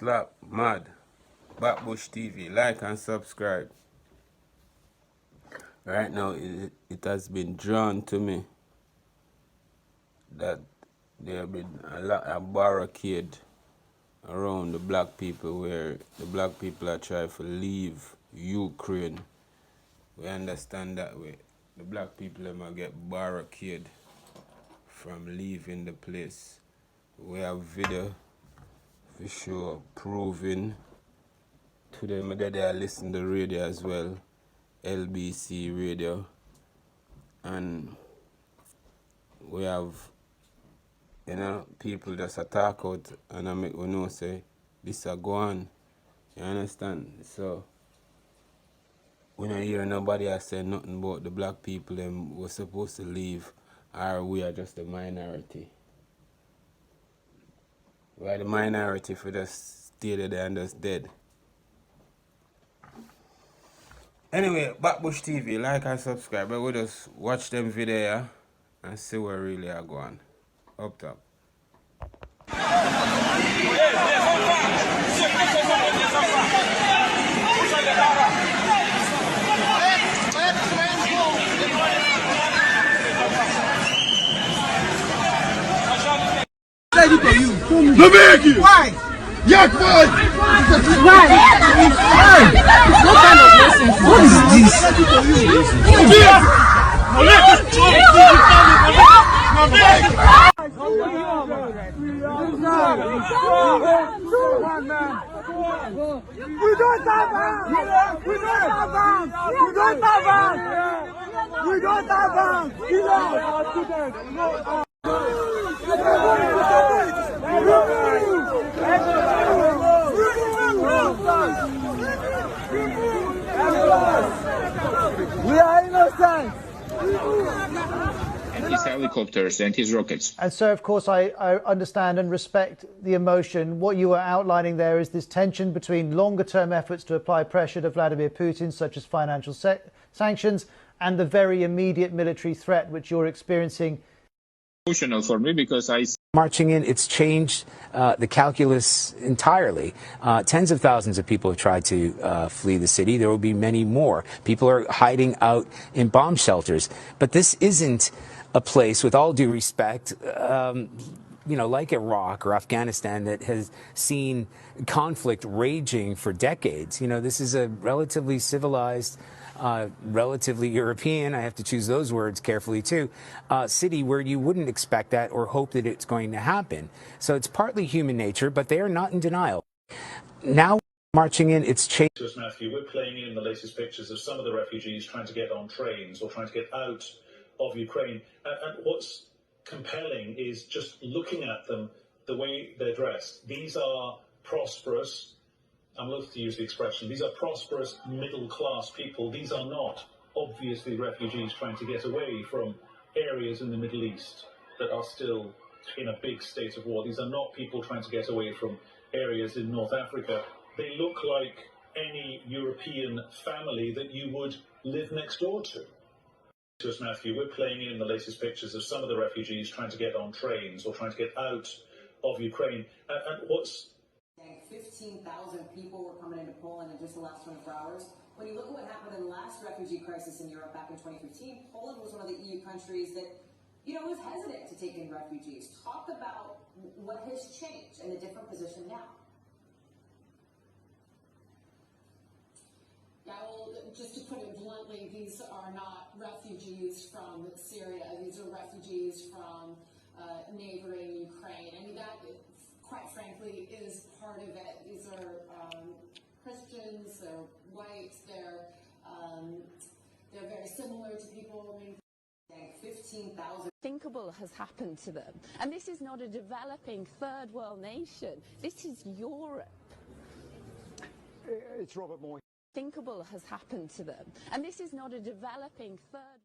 Slap, Mad, Backbush TV. Like and subscribe. Right now, it has been drawn to me that there have been a barricade around the black people where the black people are trying to leave Ukraine. We understand that way. The black people are going to get barricade from leaving the place. We have video for sure proving to them that they are listening to the radio as well, LBC radio, and we have people just attack out and I make we know say this a go on. You understand? So we don't hear nobody else say nothing about the black people them were supposed to leave, or we are just the minority. We are the minority for just stay there and just dead. Anyway, Backbush TV, like and subscribe. But we just watch them video and see where really are going. Up top. Lamegi! Why? Yak boy! Why? What kind of nonsense? What is this? We don't have arms! We don't have arms! We don't have arms! We don't have arms! We are innocent! And his helicopters and his rockets. And so, of course, I understand and respect the emotion. What you are outlining there is this tension between longer-term efforts to apply pressure to Vladimir Putin, such as financial sanctions, and the very immediate military threat which you're experiencing. Emotional for me because I marching in, it's changed the calculus entirely. Tens of thousands of people have tried to flee the city. There will be many more. People are hiding out in bomb shelters. But this isn't a place, with all due respect, like Iraq or Afghanistan, that has seen conflict raging for decades. This is a relatively civilized, relatively European, I have to choose those words carefully too, city where you wouldn't expect that or hope that it's going to happen. So it's partly human nature, but they are not in denial. Now marching in, it's changed. Matthew, we're playing in the latest pictures of some of the refugees trying to get on trains or trying to get out of Ukraine. And what's compelling is just looking at them, the way they're dressed. These are prosperous, I'm loath to use the expression, these are prosperous middle-class people. These are not obviously refugees trying to get away from areas in the Middle East that are still in a big state of war. These are not people trying to get away from areas in North Africa. They look like any European family that you would live next door to. Matthew, we're playing in the latest pictures of some of the refugees trying to get on trains or trying to get out of Ukraine. And what's 15,000 people were coming into Poland in just the last 24 hours. When you look at what happened in the last refugee crisis in Europe back in 2015, Poland was one of the EU countries that, was hesitant to take in refugees. Talk about what has changed and the different position now. Yeah, well, just to put it bluntly, these are not refugees from Syria. These are refugees from neighboring Ukraine. I mean, that, quite frankly, is part of it. These are Christians, they're white, they're very similar to people. 15,000. Unthinkable has happened to them. And this is not a developing third world nation. This is Europe. It's Robert Moore. Unthinkable has happened to them. And this is not a developing third